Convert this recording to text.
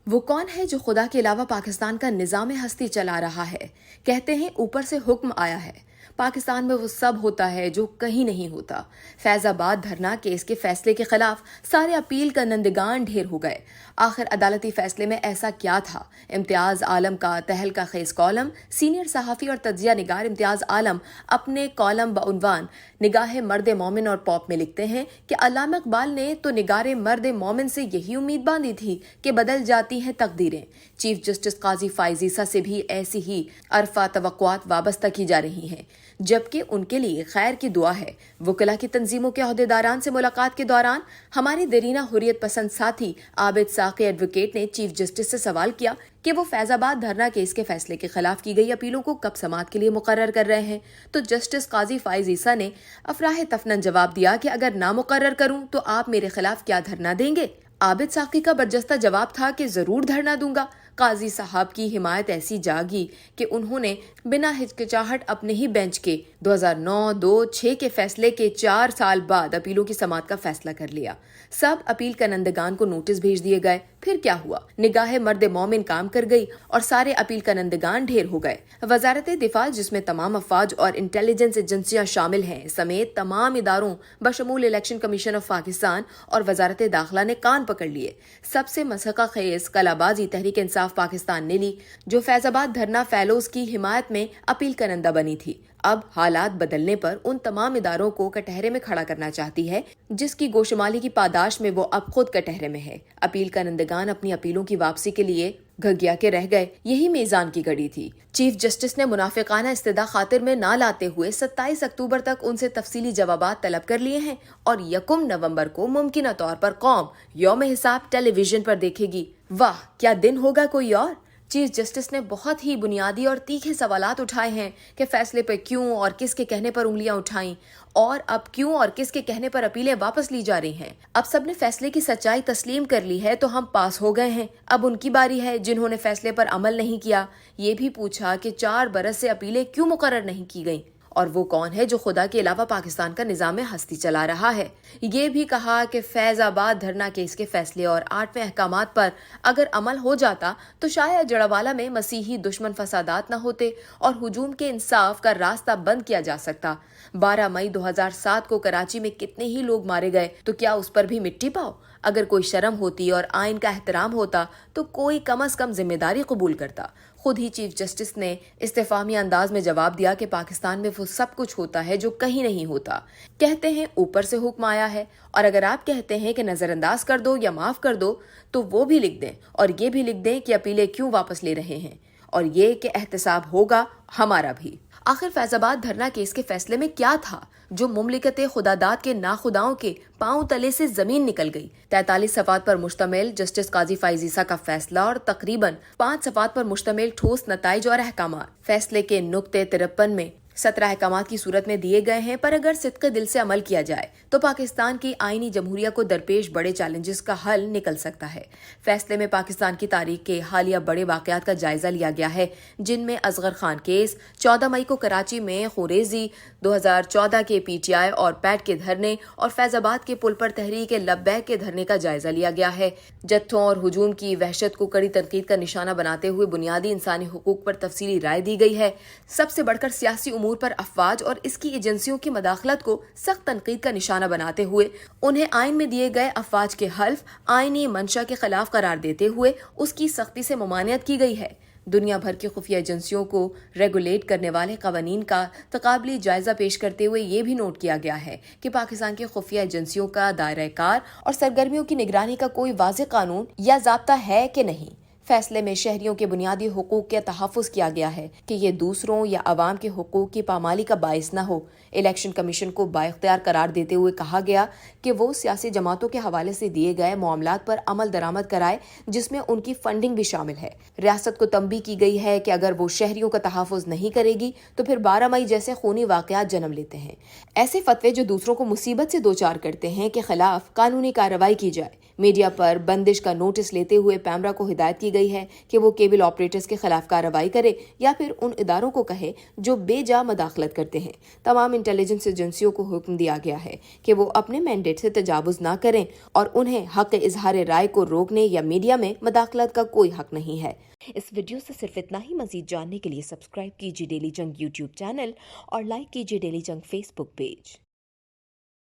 وہ کون ہے جو خدا کے علاوہ پاکستان کا نظام ہستی چلا رہا ہے؟ کہتے ہیں اوپر سے حکم آیا ہے۔ پاکستان میں وہ سب ہوتا ہے جو کہیں نہیں ہوتا۔ فیض آباد دھرنا کیس کے فیصلے کے خلاف سارے اپیل کنندگان ڈھیر ہو گئے۔ آخر عدالتی فیصلے میں ایسا کیا تھا؟ امتیاز عالم کا تہلکہ خیز کالم، سینئر صحافی اور تجزیہ نگار امتیاز عالم اپنے کالم بعنوان نگاہ مرد مومن اور پاپ میں لکھتے ہیں کہ علامہ اقبال نے تو نگار مرد مومن سے یہی امید باندھی تھی کہ بدل جاتی ہیں تقدیریں۔ چیف جسٹس قاضی فائز عیسیٰ سے بھی ایسی ہی عرفہ توقعات وابستہ کی جا رہی ہیں، جبکہ ان کے لیے خیر کی دعا ہے۔ وکلاء کی تنظیموں کے عہدیداران سے ملاقات کے دوران ہمارے دیرینہ حریت پسند ساتھی عابد ساقی ایڈوکیٹ نے چیف جسٹس سے سوال کیا کہ وہ فیض آباد دھرنا کیس کے فیصلے کے خلاف کی گئی اپیلوں کو کب سماعت کے لیے مقرر کر رہے ہیں، تو جسٹس قاضی فائز عیسیٰ نے افراح تفنن جواب دیا کہ اگر نہ مقرر کروں تو آپ میرے خلاف کیا دھرنا دیں گے؟ عابد ساقی کا برجستہ جواب تھا کہ ضرور دھرنا دوں گا۔ قاضی صاحب کی حمایت ایسی جاگی کہ انہوں نے بنا ہچکچاہٹ اپنے ہی بینچ کے 2009-2-6 کے فیصلے کے 4 سال بعد اپیلوں کی سماعت کا فیصلہ کر لیا۔ سب اپیل کنندگان کو نوٹس بھیج دیے گئے۔ پھر کیا ہوا؟ نگاہ مرد مومن کام کر گئی اور سارے اپیل کنندگان ڈھیر ہو گئے۔ وزارت دفاع، جس میں تمام افواج اور انٹیلیجنس ایجنسیاں شامل ہیں، سمیت تمام اداروں بشمول الیکشن کمیشن آف پاکستان اور وزارت داخلہ نے کان پکڑ لیے۔ سب سے مسحقہ خیز کلابازی تحریک انصاف پاکستان نے لی، جو فیض آباد دھرنا فیلوز کی حمایت میں اپیل کنندہ بنی تھی۔ اب حالات بدلنے پر ان تمام اداروں کو کٹہرے میں کھڑا کرنا چاہتی ہے جس کی گوشمالی کی پاداش میں وہ اب خود کٹہرے میں ہے۔ اپیل کنندگان اپنی اپیلوں کی واپسی کے لیے گھگیا کے رہ گئے۔ یہی میزان کی گھڑی تھی۔ چیف جسٹس نے منافقانہ استدعا خاطر میں نہ لاتے ہوئے 27 اکتوبر تک ان سے تفصیلی جوابات طلب کر لیے ہیں اور 1 نومبر کو ممکنہ طور پر قوم یوم حساب ٹیلی ویژن پر دیکھے گی۔ واہ، کیا دن ہوگا کوئی اور! چیف جسٹس نے بہت ہی بنیادی اور تیکھے سوالات اٹھائے ہیں کہ فیصلے پر کیوں اور کس کے کہنے پر انگلیاں اٹھائیں، اور اب کیوں اور کس کے کہنے پر اپیلیں واپس لی جا رہی ہیں۔ اب سب نے فیصلے کی سچائی تسلیم کر لی ہے تو ہم پاس ہو گئے ہیں۔ اب ان کی باری ہے جنہوں نے فیصلے پر عمل نہیں کیا۔ یہ بھی پوچھا کہ 4 برس سے اپیلیں کیوں مقرر نہیں کی گئیں، اور وہ کون ہے جو خدا کے علاوہ پاکستان کا نظام ہستی چلا رہا ہے۔ یہ بھی کہا کہ فیض آباد دھرنا کیس کے فیصلے اور 8ویں احکامات پر اگر عمل ہو جاتا تو شاید جڑوالا میں مسیحی دشمن فسادات نہ ہوتے اور ہجوم کے انصاف کا راستہ بند کیا جا سکتا۔ 12 مئی 2007 کو کراچی میں کتنے ہی لوگ مارے گئے، تو کیا اس پر بھی مٹی پاؤ؟ اگر کوئی شرم ہوتی اور آئین کا احترام ہوتا تو کوئی کم از کم ذمہ داری قبول کرتا۔ خود ہی چیف جسٹس نے استفہامی انداز میں جواب دیا کہ پاکستان میں وہ سب کچھ ہوتا ہے جو کہیں نہیں ہوتا۔ کہتے ہیں اوپر سے حکم آیا ہے، اور اگر آپ کہتے ہیں کہ نظر انداز کر دو یا معاف کر دو تو وہ بھی لکھ دیں، اور یہ بھی لکھ دیں کہ اپیلیں کیوں واپس لے رہے ہیں، اور یہ کہ احتساب ہوگا ہمارا بھی۔ آخر فیض آباد دھرنا کیس کے فیصلے میں کیا تھا جو مملکت خداداد کے ناخداؤں کے پاؤں تلے سے زمین نکل گئی؟ 43 صفحات پر مشتمل جسٹس قاضی فائز عیسیٰ کا فیصلہ اور تقریباً 5 صفحات پر مشتمل ٹھوس نتائج اور احکامات فیصلے کے نقطے 53 میں 17 احکامات کی صورت میں دیے گئے ہیں، پر اگر صدق دل سے عمل کیا جائے تو پاکستان کی آئینی جمہوریہ کو درپیش بڑے چیلنجز کا حل نکل سکتا ہے۔ فیصلے میں پاکستان کی تاریخ کے حالیہ بڑے واقعات کا جائزہ لیا گیا ہے، جن میں اصغر خان کیس، 14 مئی کو کراچی میں خوریزی، 2014 کے پی ٹی آئی اور پیٹ کے دھرنے، اور فیض آباد کے پل پر تحریک لبیک کے دھرنے کا جائزہ لیا گیا ہے۔ جتھوں اور ہجوم کی وحشت کو کڑی تنقید کا نشانہ بناتے ہوئے بنیادی انسانی حقوق پر تفصیلی رائے دی گئی ہے۔ سب سے بڑھ کر سیاسی امور پر افواج اور اس کی ایجنسیوں کی مداخلت کو سخت تنقید کا نشانہ بناتے ہوئے انہیں آئین میں دیے گئے افواج کے حلف آئینی منشا کے خلاف قرار دیتے ہوئے اس کی سختی سے ممانعت کی گئی ہے۔ دنیا بھر کی خفیہ ایجنسیوں کو ریگولیٹ کرنے والے قوانین کا تقابلی جائزہ پیش کرتے ہوئے یہ بھی نوٹ کیا گیا ہے کہ پاکستان کی خفیہ ایجنسیوں کا دائرہ کار اور سرگرمیوں کی نگرانی کا کوئی واضح قانون یا ضابطہ ہے کہ نہیں۔ فیصلے میں شہریوں کے بنیادی حقوق کے تحفظ کیا گیا ہے کہ یہ دوسروں یا عوام کے حقوق کی پامالی کا باعث نہ ہو۔ الیکشن کمیشن کو بااختیار قرار دیتے ہوئے کہا گیا کہ وہ سیاسی جماعتوں کے حوالے سے دیے گئے معاملات پر عمل درآمد کرائے، جس میں ان کی فنڈنگ بھی شامل ہے۔ ریاست کو تنبیہ کی گئی ہے کہ اگر وہ شہریوں کا تحفظ نہیں کرے گی تو پھر 12 مئی جیسے خونی واقعات جنم لیتے ہیں۔ ایسے فتوے جو دوسروں کو مصیبت سے دوچار کرتے ہیں کے خلاف قانونی کارروائی کی جائے۔ میڈیا پر بندش کا نوٹس لیتے ہوئے پیمرا کو ہدایت کی دی گئی ہے کہ وہ کیبل آپریٹرز کے خلاف کارروائی کرے یا پھر ان اداروں کو کہے جو بے جا مداخلت کرتے ہیں۔ تمام انٹیلیجنس ایجنسیوں کو حکم دیا گیا ہے کہ وہ اپنے مینڈیٹ سے تجاوز نہ کریں اور انہیں حق اظہار رائے کو روکنے یا میڈیا میں مداخلت کا کوئی حق نہیں ہے۔ اس ویڈیو سے صرف اتنا ہی، مزید جاننے کے لیے سبسکرائب کیجیے ڈیلی جنگ یوٹیوب چینل اور لائک کیجیے ڈیلی جنگ فیس بک پیج۔